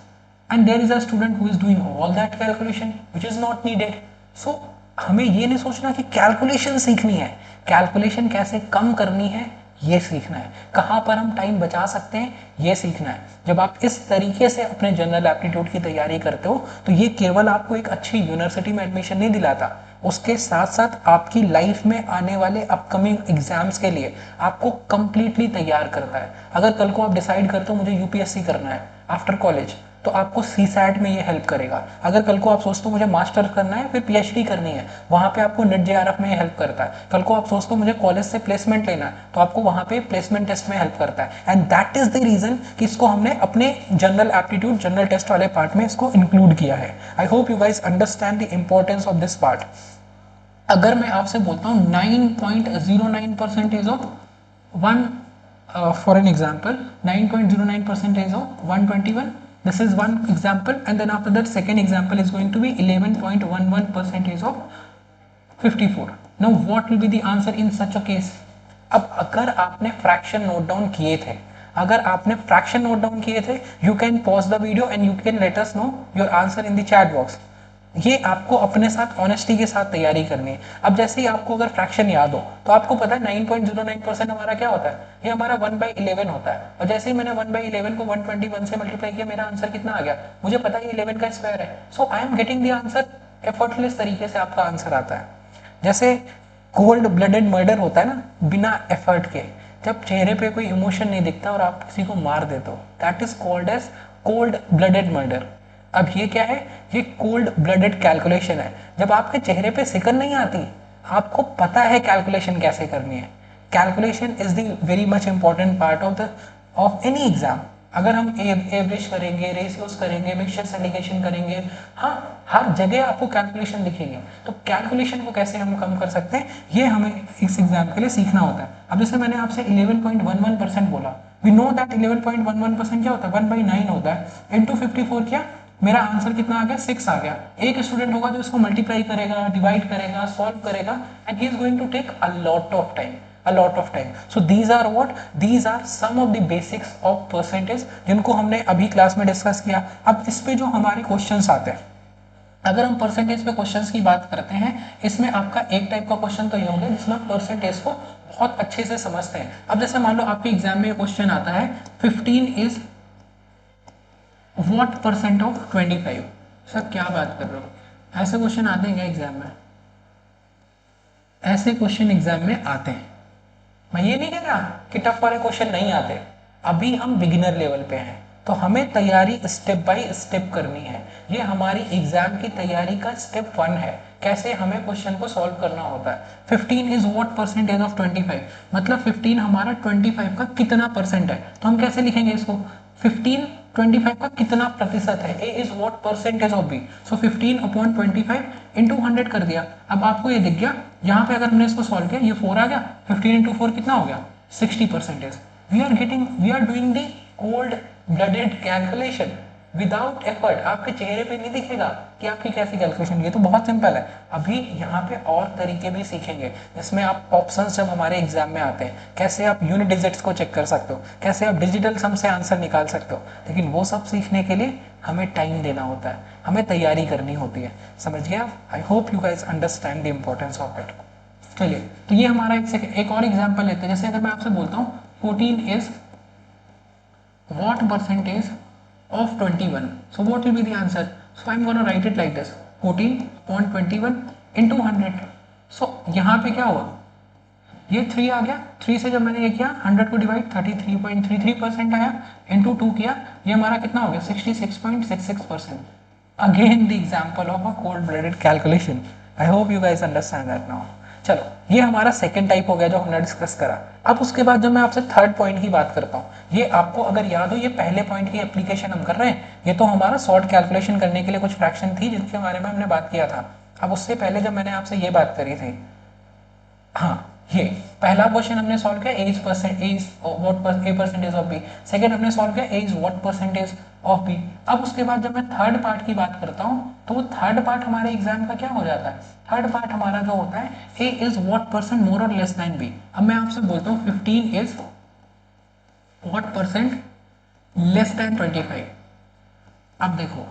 and there is a student who is doing all that calculation which is not needed। so हमें ये नहीं सोचना कि कैलकुलेशन सीखनी है, कैलकुलेशन कैसे कम करनी है ये सीखना है, कहाँ पर हम टाइम बचा सकते हैं ये सीखना है। जब आप इस तरीके से अपने जनरल एप्टीट्यूड की तैयारी करते हो, तो ये केवल आपको एक अच्छी यूनिवर्सिटी में एडमिशन नहीं दिलाता, उसके साथ साथ आपकी लाइफ में आने वाले अपकमिंग एग्जाम्स के लिए आपको कंप्लीटली तैयार करता है। अगर कल को आप डिसाइड करते हो मुझे यूपीएससी करना है आफ्टर कॉलेज, तो आपको सीसैट में ये हेल्प करेगा। अगर कल को आप सोचते हो मुझे मास्टर करना है, फिर पीएचडी करनी है, वहाँ पे आपको नेट जेआरएफ में ये हेल्प करता है। कल को आप सोचते हो मुझे कॉलेज से प्लेसमेंट लेना है, तो आपको वहाँ पे प्लेसमेंट टेस्ट में हेल्प करता है। And that is the reason कि इसको हमने अपने जनरल एप्टीट्यूड जनरल टेस्ट वाले पार्ट में इसको इंक्लूड किया है। I hope you guys understand the importance of this part. अगर मैं आपसे बोलता हूँ 9.09% of one, for an example 9.09% of 121, This is one example, and then after that second example is going to be 11.11% of 54. Now what will be the answer in such a case? अब अगर आपने फ्रैक्शन नोट डाउन किए थे, you can pause the video and you can let us know your answer in the chat box. ये आपको अपने साथ ऑनेस्टी के साथ तैयारी करनी है। अब जैसे ही आपको अगर फ्रैक्शन याद हो तो आपको पता है 9.09% हमारा क्या होता है, ये हमारा 1/11 होता है। और जैसे ही मैंने 1/11 को 121 से मल्टीप्लाई किया, मेरा आंसर कितना आ गया, मुझे पता है ये 11 का स्क्वायर है। So I am getting the answer, effortless तरीके से आपका आंसर आता है। जैसे कोल्ड ब्लडेड मर्डर होता है ना, बिना एफर्ट के, जब चेहरे पे कोई इमोशन नहीं दिखता और आप किसी को मार देते हो, that is called as cold blooded murder. अब ये क्या है, ये कोल्ड ब्लडेड कैलकुलेशन है। जब आपके चेहरे पे सिकन नहीं आती, आपको पता है कैलकुलेशन कैसे करनी है। Calculation is the very much important part of any exam. अगर हम एवरेज करेंगे, रेशियोज करेंगे, मिक्सचर सिंडिकेशन करेंगे, हाँ हर जगह आपको कैलकुलेशन दिखेगी। तो कैलकुलेशन को कैसे हम कम कर सकते हैं, ये हमें इस एग्जाम के लिए सीखना होता है। अब जैसे मैंने आपसे 11.11% बोला, वी नो दैट 11.11% क्या होता है, 1/9 होता है। इंटू 54 किया, मेरा आंसर कितना आ गया, 6 आ गया। एक स्टूडेंट होगा जो इसको मल्टीप्लाई करेगा, डिवाइड करेगा, सॉल्व करेगा, and he is going to take a lot of time. So these are what? These are some of the basics of percentage जिनको हमने अभी क्लास में डिस्कस किया। अब इस पे जो हमारे क्वेश्चंस आते हैं, अगर हम परसेंटेज पे क्वेश्चंस की बात करते हैं, इसमें आपका एक टाइप का क्वेश्चन तो ये होगा जिसमें आप परसेंटेज को बहुत अच्छे से समझते हैं। अब जैसे मान लो आपके एग्जाम में क्वेश्चन आता है 15 is what percent of 25। Sir क्या बात कर रहे हो, ऐसे क्वेश्चन आते हैं क्या एग्जाम में? ऐसे क्वेश्चन एग्जाम में आते हैं। मैं ये नहीं कह रहा कि टफ वाले क्वेश्चन नहीं आते, अभी हम बिगिनर लेवल पे हैं, तो हमें तैयारी स्टेप बाय स्टेप करनी है। ये हमारी एग्जाम की तैयारी का स्टेप 1 है, कैसे हमें क्वेश्चन को सॉल्व करना होता है। 15 इज व्हाट परसेंटेज ऑफ 25, मतलब 15 हमारा 25 का कितना परसेंट है, तो हम कैसे लिखेंगे इसको, 15 25 का कितना प्रतिशत है। A is what percentage of B, so 15/25 into 100 कर दिया। अब आपको ये दिख गया, यहाँ पे अगर हमने इसको सॉल्व किया, ये 4 आ गया, 15 इंटू 4 कितना हो गया, 60%। We are doing the cold blooded calculation without effort. आपके चेहरे पे नहीं दिखेगा कि आपकी कैसी कैलकुलेशन, ये तो बहुत सिंपल है। अभी यहाँ पे और तरीके भी सीखेंगे, जिसमें आप ऑप्शंस जब हमारे एग्जाम में आते हैं, कैसे आप यूनिट डिजिट्स को चेक कर सकते हो, कैसे आप डिजिटल सम से आंसर निकाल सकते हो, लेकिन वो सब सीखने के लिए हमें टाइम देना होता है, हमें तैयारी करनी होती है। समझ गया? आई hope you guys understand the importance of it. चलिए, तो ये हमारा एक और एग्जाम्पल लेते हैं। जैसे अगर मैं आपसे बोलता हूँ 14 is what percentage of 21, so what will be the answer? So I'm going to write it like this, 14/21 into 100। so यहाँ पे क्या हुआ, ये 3 आ गया, 3 से जब मैंने ये किया 100 को डिवाइड 33.33% आया, इंटू 2 किया, ये हमारा कितना हो गया, 66.66%। Again the example of a cold blooded calculation. I hope you guys understand that now. चलो, ये हमारा सेकंड टाइप हो गया जो हमने डिस्कस करा। अब उसके बाद जब मैं आपसे थर्ड पॉइंट की बात करता हूँ, ये आपको अगर याद हो, ये पहले पॉइंट की एप्लीकेशन हम कर रहे हैं। ये तो हमारा शॉर्ट कैलकुलेशन करने के लिए कुछ फ्रैक्शन थी जिनके बारे में हमने बात किया था। अब उससे पहले जब मैंने आपसे ये बात करी थी, हाँ, ये पहला क्वेश्चन हमने सॉल्व किया, A percentage of B. Second हमने सॉल्व किया, A is what percentage of B. अब उसके बाद जब मैं थर्ड पार्ट की बात करता हूँ, तो वो थर्ड पार्ट हमारे एग्जाम का क्या हो जाता है, थर्ड पार्ट हमारा जो होता है, ए इज व्हाट परसेंट मोर और लेस देन बी। अब मैं आपसे बोलता हूँ 15 is what percent less then 25। अब देखो,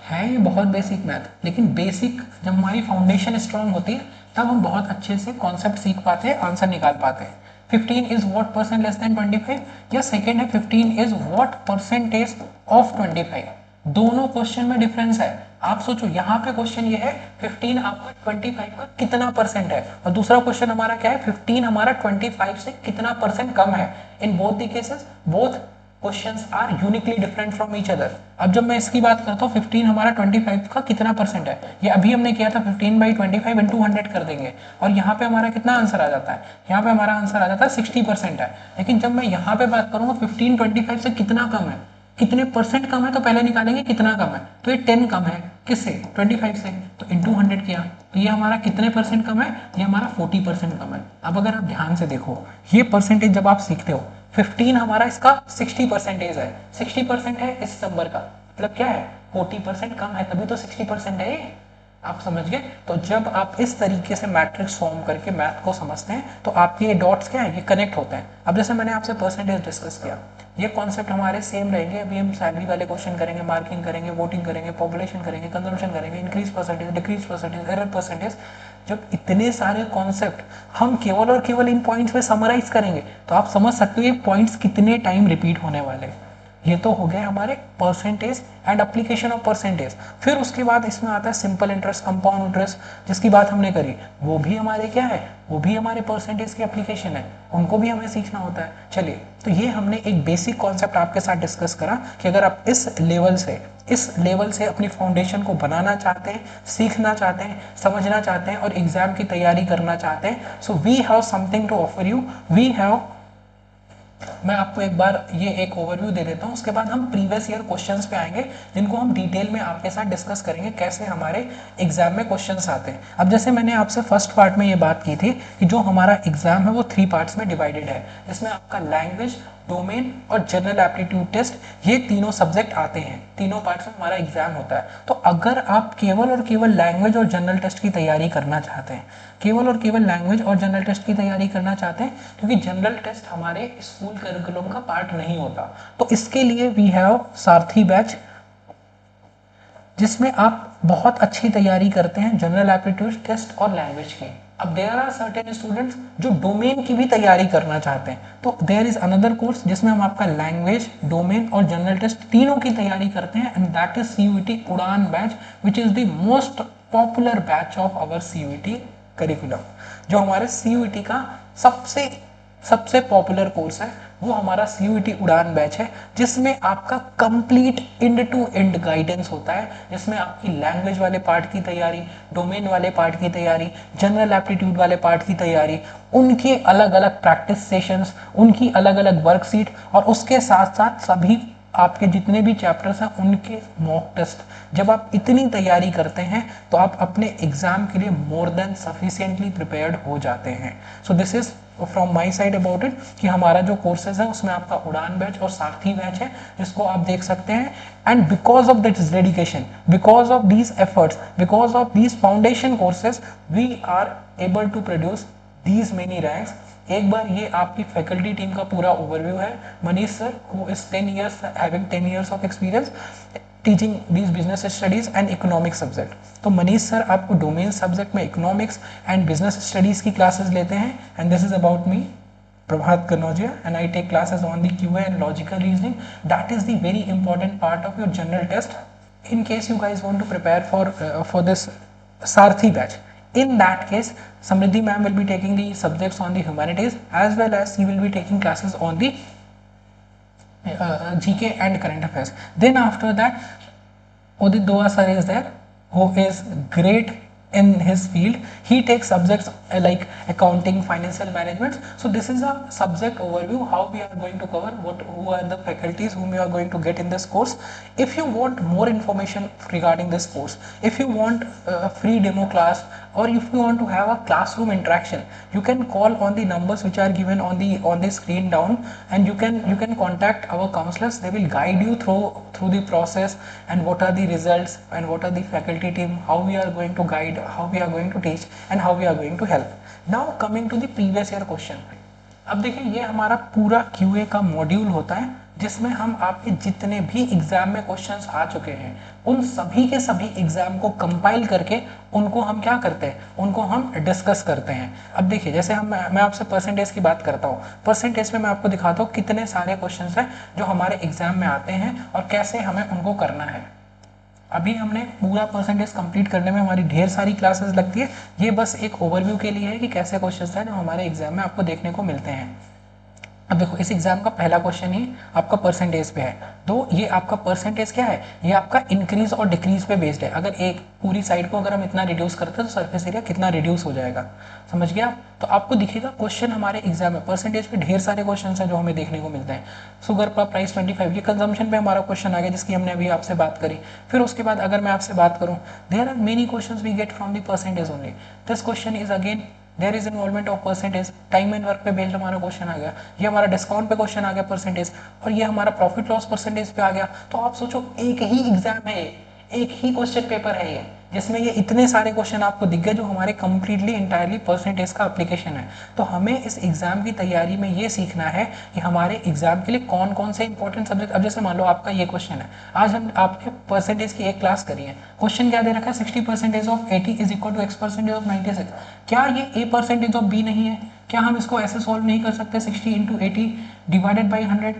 है ये बहुत बेसिक मैथ, लेकिन बेसिक जब हमारी फाउंडेशन स्ट्रांग होती है तब हम बहुत अच्छे से कॉन्सेप्ट सीख पाते हैं, आंसर निकाल पाते हैं। 15 is what percent less then 25, या सेकंड है 15 इज व्हाट परसेंटेज ऑफ 25। दोनों क्वेश्चन में डिफरेंस है। आप सोचो, यहाँ पे क्वेश्चन ये है 15 आपका 25 का कितना परसेंट है, और दूसरा क्वेश्चन हमारा क्या है, 15 हमारा 25 से कितना परसेंट कम है। In both the cases both questions are uniquely different from each other. अब जब मैं इसकी बात करता हूँ 15 हमारा 25 का कितना परसेंट है, ये अभी हमने किया था 15/25 इंटू 100 कर देंगे, और यहाँ पे हमारा कितना आंसर आ जाता है, यहाँ पे हमारा आंसर आ जाता है 60% है। लेकिन जब मैं यहाँ पे बात करूँगा 15 25 से कितना कम है, कितने परसेंट कम है, तो पहले निकालेंगे कितना कम है, तो ये 10 कम है, किससे, 25 से, तो इंटू 100 किया, तो ये हमारा कितने परसेंट कम है, ये हमारा 40% कम है। अब अगर आप ध्यान से देखो, ये परसेंटेज जब आप सीखते हो 15 हमारा इसका 60% है, 60% है इस नंबर का, मतलब क्या है 40% कम है, तभी तो 60% है ये। आप समझ गए। तो जब आप इस तरीके से मैट्रिक्स फॉर्म करके मैथ को समझते हैं तो आपके ये डॉट्स क्या है, ये कनेक्ट होते हैं। अब जैसे मैंने आपसे परसेंटेज डिस्कस किया, ये कॉन्सेप्ट हमारे सेम रहेंगे। अभी हम सैलरी वाले क्वेश्चन करेंगे, मार्किंग करेंगे, वोटिंग करेंगे, पॉपुलेशन करेंगे, कंजम्पशन करेंगे, increase percentage, decrease percentage, error percentage. जब इतने सारे कॉन्सेप्ट हम केवल और केवल इन पॉइंट्स में समराइज करेंगे तो आप समझ सकते हो ये पॉइंट्स कितने टाइम रिपीट होने वाले हैं। ये तो हो गए हमारे percentage and application of percentage. फिर उसके बाद इसमें आता है सिंपल इंटरेस्ट, कंपाउंड इंटरेस्ट, जिसकी बात हमने करी, वो भी हमारे क्या है, वो भी हमारे परसेंटेज की एप्लीकेशन है, उनको भी हमें सीखना होता है। चलिए, तो ये हमने एक बेसिक कॉन्सेप्ट आपके साथ डिस्कस करा कि अगर आप इस लेवल से अपनी फाउंडेशन को बनाना चाहते हैं, सीखना चाहते हैं, समझना चाहते हैं और एग्जाम की तैयारी करना चाहते हैं, so we have something to offer you. We have, मैं आपको एक बार ये एक ओवरव्यू दे देता हूँ, उसके बाद हम प्रीवियस ईयर क्वेश्चंस पे आएंगे जिनको हम डिटेल में आपके साथ डिस्कस करेंगे कैसे हमारे एग्जाम में क्वेश्चंस आते हैं। अब जैसे मैंने आपसे फर्स्ट पार्ट में ये बात की थी कि जो हमारा एग्जाम है वो 3 पार्ट्स में डिवाइडेड है, जिसमें आपका लैंग्वेज, डोमेन और जनरल एप्टीट्यूड टेस्ट, ये तीनों सब्जेक्ट आते हैं, तीनों पार्ट्स में हमारा एग्जाम होता है। तो अगर आप केवल और केवल लैंग्वेज और जनरल टेस्ट की तैयारी करना चाहते हैं, केवल और केवल लैंग्वेज और जनरल टेस्ट की तैयारी करना चाहते हैं, क्योंकि जनरल टेस्ट हमारे स्कूल करिकुलम का पार्ट नहीं होता, तो इसके लिए वी हैव सारथी बैच, जिसमें आप बहुत अच्छी तैयारी करते हैं जनरल एप्टीट्यूड टेस्ट और लैंग्वेज की। अब देयर आर सर्टेन स्टूडेंट्स जो डोमेन की भी तैयारी करना चाहते हैं, तो देयर इज अनदर कोर्स जिसमें हम आपका लैंग्वेज, डोमेन और जनरल टेस्ट तीनों की तैयारी करते हैं, and that is CUET Udaan batch, which is the most popular batch of our CUET curriculum. जो हमारे CUET का सबसे पॉपुलर कोर्स है वो हमारा CUET उड़ान बैच है, जिसमें आपका complete end to end guidance होता है, जिसमें आपकी लैंग्वेज वाले पार्ट की तैयारी, डोमेन वाले पार्ट की तैयारी, जनरल एप्टीट्यूड वाले पार्ट की तैयारी, उनके अलग अलग प्रैक्टिस सेशंस, उनकी अलग अलग वर्कशीट, और उसके साथ साथ सभी आपके जितने भी चैप्टर्स हैं उनके मॉक टेस्ट। जब आप इतनी तैयारी करते हैं तो आप अपने एग्जाम के लिए मोर देन सफिशिएंटली प्रिपेयर्ड हो जाते हैं। So this is from my side about it, कि हमारा जो कोर्सेज है उसमें आपका उड़ान बैच और सारथी बैच है, जिसको आप देख सकते हैं। And because of this dedication, because of these efforts, because of these foundation courses, we are able to produce these many ranks. एक बार ये आपकी फैकल्टी टीम का पूरा ओवरव्यू है। Manish sir who is 10 years having 10 years of experience teaching these business studies and economics subject। तो मनीष सर आपको डोमेन सब्जेक्ट में इकोनॉमिक्स एंड बिजनेस स्टडीज की क्लासेस लेते हैं, and this is about me Prabhat Kanodia, and I take classes on the QA and logical reasoning. That is the very important part of your general test in case you guys want to prepare for this Sarthi batch. In that case, Samriddhi ma'am will be taking the subjects on the humanities, as well as she will be taking classes on the GK and current affairs. Then after that, Udit Doa sir is there, who is great in his field. He takes subjects like accounting, financial management. So this is a subject overview, how we are going to cover, who are the faculties whom you are going to get in this course. If you want more information regarding this course, if you want a free demo class, or if you want to have a classroom interaction, you can call on the numbers which are given on the screen down, and you can contact our counselors. They will guide you through the process, and what are the results, and what are the faculty team, how we are going to guide, how we are going to teach, and how we are going to help. Now coming to the previous year question. अब देखिए, ये हमारा पूरा QA का मॉड्यूल होता है, जिसमें हम आपके जितने भी एग्जाम में क्वेश्चंस आ चुके हैं उन सभी के सभी एग्जाम को कंपाइल करके उनको हम क्या करते हैं, उनको हम डिस्कस करते हैं। अब देखिए, जैसे मैं आपसे परसेंटेज की बात करता हूँ, परसेंटेज में मैं आपको दिखाता हूँ कितने सारे क्वेश्चंस हैं जो हमारे एग्जाम में आते हैं और कैसे हमें उनको करना है। अभी हमने पूरा परसेंटेज कंप्लीट करने में हमारी ढेर सारी क्लासेस लगती है, ये बस एक ओवरव्यू के लिए है कि कैसे क्वेश्चंस हैं जो हमारे एग्जाम में आपको देखने को मिलते हैं। अब देखो, इस एग्जाम का पहला क्वेश्चन ही आपका परसेंटेज पे है, तो ये आपका परसेंटेज क्या है, ये आपका इंक्रीज और डिक्रीज पे बेस्ड है। अगर एक पूरी साइड को अगर हम इतना रिड्यूस करते हैं तो सरफेस एरिया कितना रिड्यूस हो जाएगा, समझ गया आप। तो आपको दिखेगा क्वेश्चन हमारे एग्जाम में परसेंटेज पे ढेर सारे क्वेश्चन हैं जो हमें देखने को मिलते हैं। शुगर का प्राइस 25, ये कंजम्पशन पे हमारा क्वेश्चन आ गया जिसकी हमने अभी आपसे बात करी। फिर उसके बाद अगर मैं आपसे बात करूँ, there are many question we get from the percentage only. This question is again there is involvement of percentage, time and work पे बेस्ड हमारा क्वेश्चन आ गया, ये हमारा डिस्काउंट पे क्वेश्चन आ गया परसेंटेज, और ये हमारा प्रॉफिट लॉस परसेंटेज पे आ गया। तो आप सोचो एक ही एग्जाम है, एक ही क्वेश्चन पेपर है ये, जिसमें ये इतने सारे क्वेश्चन आपको दिख गए जो हमारे कंप्लीटली इंटायरली परसेंटेज का एप्लीकेशन है। तो हमें इस एग्जाम की तैयारी में ये सीखना है कि हमारे एग्जाम के लिए कौन कौन से इंपॉर्टेंट सब्जेक्ट, अब जैसे मान लो आपका ये क्वेश्चन है, आज हम आपने परसेंटेज की एक क्लास करी है, क्वेश्चन क्या दे रखा है 60% of 80 is equal to x% of 96। क्या ये a% ऑफ b नहीं है? क्या हम इसको ऐसे सॉल्व नहीं कर सकते? 60 into 80 divided by 100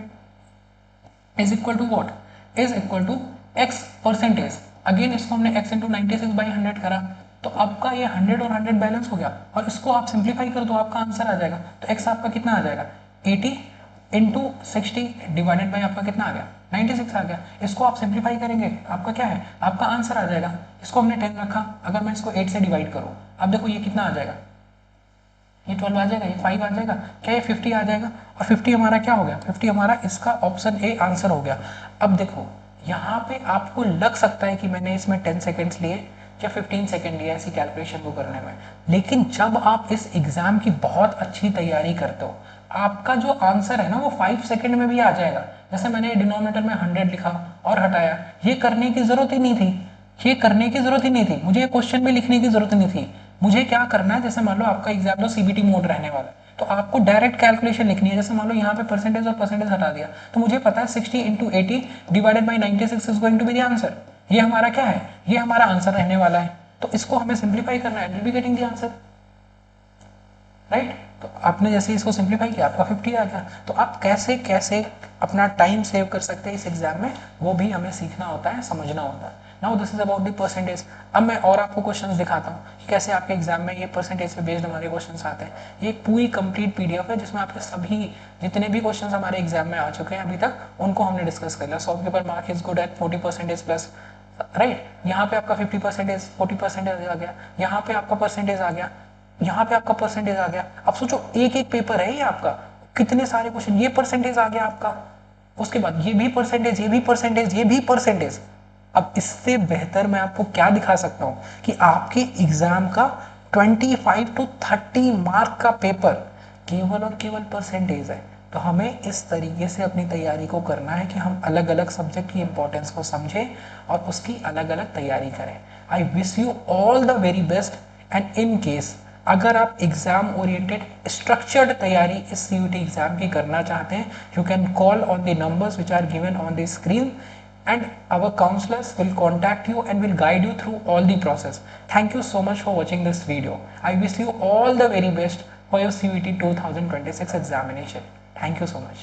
is equal to what, is equal to x percentage. Again इसको हमने x इंटू 96 बाई 100 करा, तो आपका ये 100 और 100 बैलेंस हो गया, और इसको आप सिंप्लीफाई कर दो, आपका आंसर आ जाएगा। तो x आपका कितना आ जाएगा, 80 इंटू 60 डिवाइडेड बाई आपका कितना आ गया, 96 आ गया। इसको आप सिंप्लीफाई करेंगे, आपका क्या है, आपका आंसर आ जाएगा। इसको हमने 10 रखा, अगर मैं इसको 8 से डिवाइड करूँ, अब देखो ये कितना आ जाएगा, ये 12 आ जाएगा, ये 5 आ जाएगा, क्या ये 50 आ जाएगा, और 50 हमारा क्या हो गया, 50 हमारा इसका ऑप्शन ए आंसर हो गया। अब देखो यहाँ पे आपको लग सकता है कि मैंने इसमें 10 सेकेंड्स लिए या 15 सेकेंड लिए ऐसी कैलकुलेशन को करने में, लेकिन जब आप इस एग्जाम की बहुत अच्छी तैयारी करते हो, आपका जो आंसर है ना वो 5 सेकेंड में भी आ जाएगा। जैसे मैंने डिनोमिनेटर में 100 लिखा और हटाया, ये करने की जरूरत ही नहीं थी, ये करने की जरूरत ही नहीं थी, मुझे क्वेश्चन भी लिखने की जरूरत नहीं थी। मुझे क्या करना है, जैसे मान लो आपका एग्जाम तो सीबीटी मोड रहने वाला है, तो आपको डायरेक्ट कैलकुलेशन लिखनी है। जैसे मान लो यहाँ पे परसेंटेज और परसेंटेज हटा दिया, तो मुझे पता है 60 into 80 divided by 96 is going to be the answer. ये हमारा क्या है, ये हमारा आंसर रहने वाला है। तो इसको हमें सिंप्लीफाई करना है, will be getting the answer, right. तो आपने जैसे इसको सिंप्लीफाई किया, आपका 50 आ गया। तो आप कैसे कैसे अपना टाइम सेव कर सकते हैं इस एग्जाम में, वो भी हमें सीखना होता है, समझना होता है। Now this is about the percentage. अब मैं और आपको क्वेश्चंस दिखाता हूँ कि कैसे आपके एग्जाम में ये परसेंटेज पे बेस्ड हमारे क्वेश्चंस आते हैं। ये एक पूरी कंप्लीट पीडीएफ है जिसमें आपके सभी जितने भी क्वेश्चंस हमारे एग्जाम में आ चुके हैं अभी तक, उनको हमने डिस्कस कर लिया। Solve paper mark is good at 40% plus, right. यहाँ पे आपका 50%, 40% आ गया, यहाँ पे आपका परसेंटेज आ गया, यहाँ पे आपका परसेंटेज आ गया। अब सोचो एक एक पेपर है ये आपका, कितने सारे क्वेश्चन, ये परसेंटेज आ गया आपका, उसके बाद ये भी परसेंटेज, ये भी परसेंटेज, ये भी परसेंटेज। अब इससे बेहतर मैं आपको क्या दिखा सकता हूं कि आपके एग्जाम का 25 to 30 मार्क का पेपर केवल और केवल परसेंटेज है। तो हमें इस तरीके से अपनी तैयारी को करना है कि हम अलग अलग सब्जेक्ट की इंपॉर्टेंस को समझें और उसकी अलग अलग तैयारी करें। I wish you all the very best. And in case अगर आप एग्जाम ओरिएंटेड स्ट्रक्चर्ड तैयारी इस सीयूटी एग्जाम की करना चाहते हैं, you can call on the numbers which are given on the screen and our counselors will contact you and will guide you through all the process. Thank you so much for watching this video. I wish you all the very best for your CUET 2026 examination. Thank you so much.